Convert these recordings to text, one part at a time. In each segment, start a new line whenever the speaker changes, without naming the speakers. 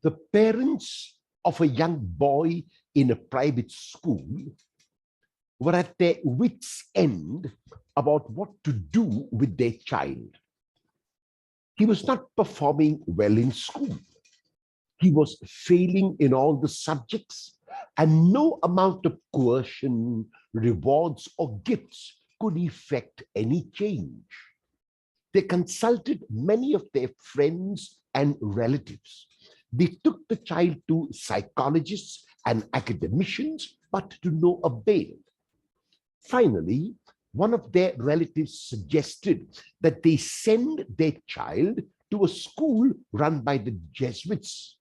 The parents of a young boy in a private school were at their wits' end about what to do with their child. He was not performing well in school. He was failing in all the subjects, and no amount of coercion, rewards, or gifts could effect any change. They consulted many of their friends and relatives. They took the child to psychologists and academicians, but to no avail. Finally, one of their relatives suggested that they send their child to a school run by the Jesuits.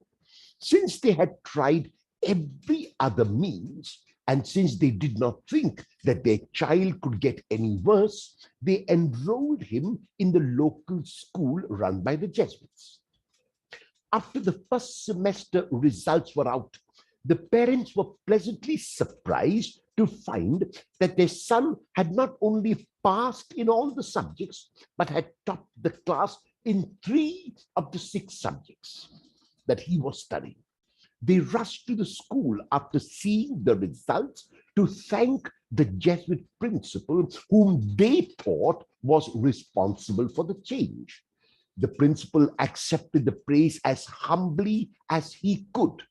Since they had tried every other means, and since they did not think that their child could get any worse, they enrolled him in the local school run by the Jesuits. After the first semester results were out, the parents were pleasantly surprised to find that their son had not only passed in all the subjects, but had topped the class in 3 of the 6 subjects that he was studying. They rushed to the school after seeing the results to thank the Jesuit principal, whom they thought was responsible for the change. The principal accepted the praise as humbly as he could.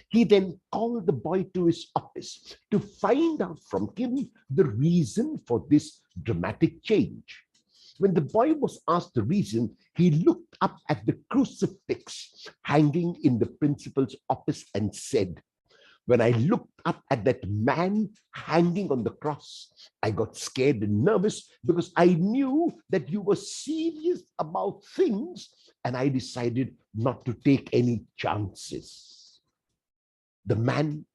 He then called the boy to his office to find out from him the reason for this dramatic change. When the boy was asked the reason, he looked up at the crucifix hanging in the principal's office and said, "When I looked up at that man hanging on the cross, I got scared and nervous because I knew that you were serious about things, and I decided not to take any chances." The man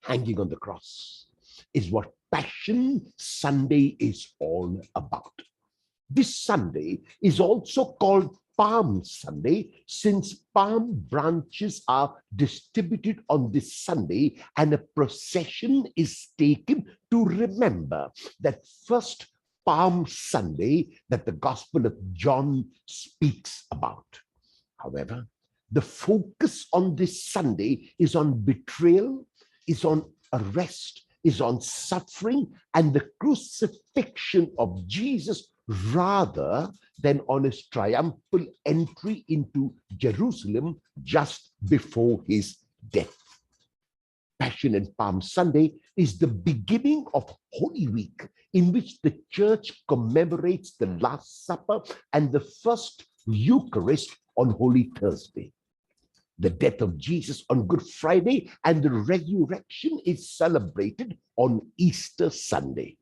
hanging on the cross is what Passion Sunday is all about. This Sunday is also called Palm Sunday, since palm branches are distributed on this Sunday and a procession is taken to remember that first Palm Sunday that the Gospel of John speaks about. However, the focus on this Sunday is on betrayal, is on arrest, is on suffering and the crucifixion of Jesus, rather than on his triumphal entry into Jerusalem just before his death. Passion and Palm Sunday is the beginning of Holy Week, in which the church commemorates the Last Supper and the first Eucharist on Holy Thursday. The death of Jesus on Good Friday and the resurrection is celebrated on Easter Sunday.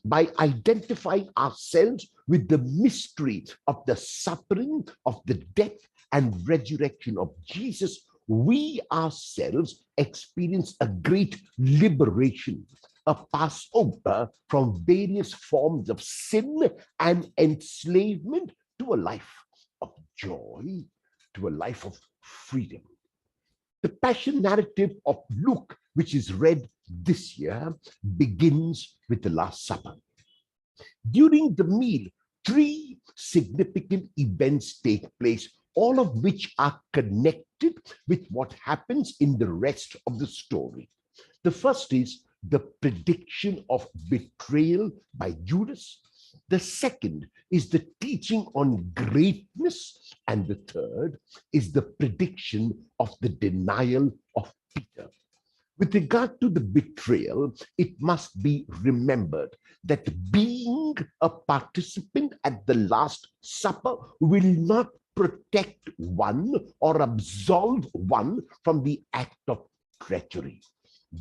By identifying ourselves with the mystery of the suffering, of the death and resurrection of Jesus, we ourselves experience a great liberation, a Passover from various forms of sin and enslavement to a life of joy, to a life of freedom. The Passion narrative of Luke, which is read this year, begins with the Last Supper. During the meal, 3 significant events take place, all of which are connected with what happens in the rest of the story. The first is the prediction of betrayal by Judas. The second is the teaching on greatness. And the third is the prediction of the denial of Peter. With regard to the betrayal, it must be remembered that being a participant at the Last Supper will not protect one or absolve one from the act of treachery.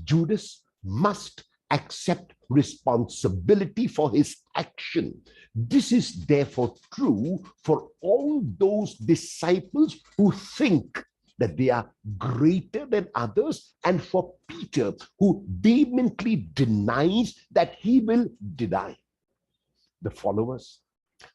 Judas must accept responsibility for his action. This is therefore true for all those disciples who think that they are greater than others, and for Peter, who vehemently denies that he will deny. The followers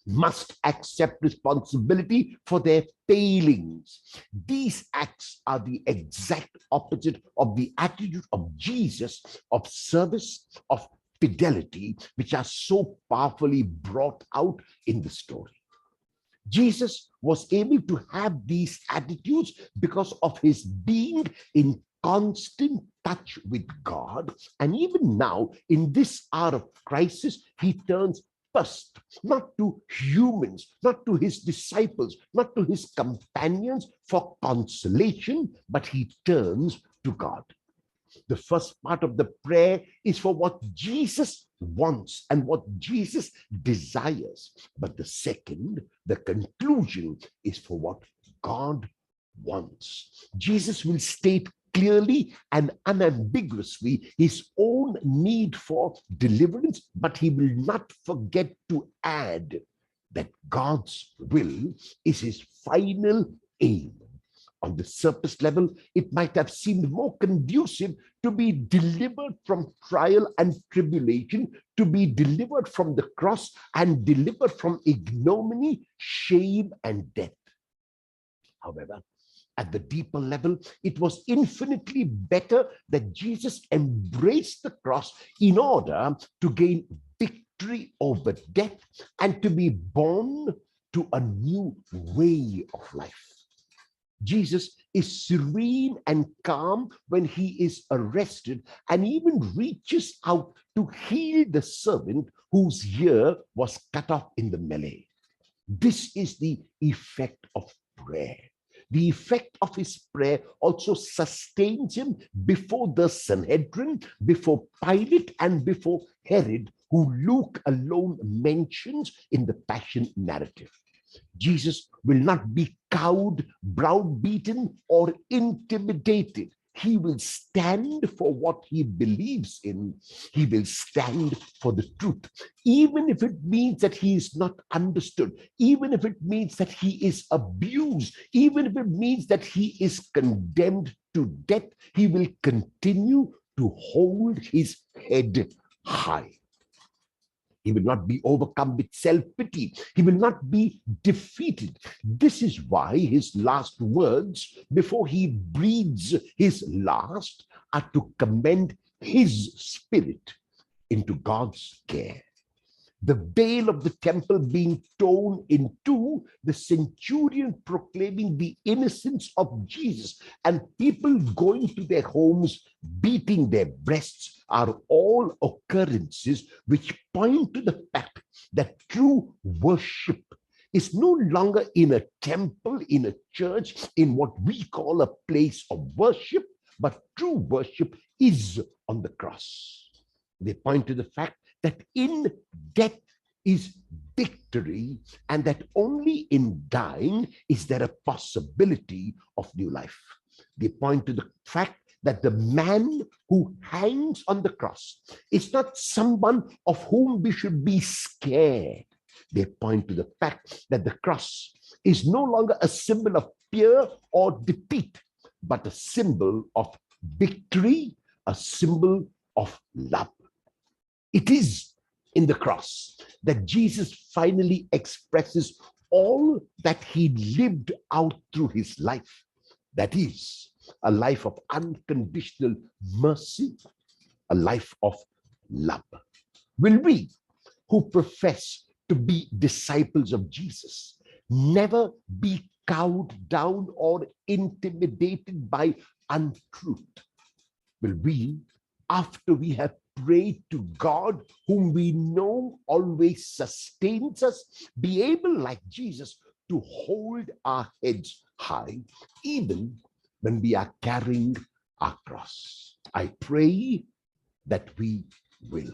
must accept responsibility for their failings. These acts are the exact opposite of the attitude of Jesus, of service, of fidelity, which are so powerfully brought out in the story. Jesus was able to have these attitudes because of his being in constant touch with God. And even now, in this hour of crisis, he turns first, not to humans, not to his disciples, not to his companions for consolation, but he turns to God. The first part of the prayer is for what Jesus wants and what Jesus desires. But the second, the conclusion, is for what God wants. Jesus will state clearly and unambiguously his own need for deliverance, but he will not forget to add that God's will is his final aim. On the surface level, it might have seemed more conducive to be delivered from trial and tribulation, to be delivered from the cross and delivered from ignominy, shame, and death. However, at the deeper level, it was infinitely better that Jesus embraced the cross in order to gain victory over death and to be born to a new way of life. Jesus is serene and calm when he is arrested and even reaches out to heal the servant whose ear was cut off in the melee. This is the effect of prayer. The effect of his prayer also sustains him before the Sanhedrin, before Pilate, and before Herod, who Luke alone mentions in the Passion narrative. Jesus will not be cowed, browbeaten, or intimidated. He will stand for what he believes in. He will stand for the truth, even if it means that he is not understood, even if it means that he is abused, even if it means that he is condemned to death. He will continue to hold his head high. He will not be overcome with self-pity. He will not be defeated. This is why his last words before he breathes his last are to commend his spirit into God's care. The veil of the temple being torn in two, the centurion proclaiming the innocence of Jesus, and people going to their homes beating their breasts are all occurrences which point to the fact that true worship is no longer in a temple, in a church, in what we call a place of worship, but true worship is on the cross. They point to the fact that in death is victory, and that only in dying is there a possibility of new life. They point to the fact that the man who hangs on the cross is not someone of whom we should be scared. They point to the fact that the cross is no longer a symbol of fear or defeat, but a symbol of victory, a symbol of love. It is in the cross that Jesus finally expresses all that he lived out through his life. That is a life of unconditional mercy, a life of love. Will we, who profess to be disciples of Jesus, never be cowed down or intimidated by untruth? Will we, after we have prayed to God, whom we know always sustains us, be able, like Jesus, to hold our heads high, even when we are carrying our cross? I pray that we will.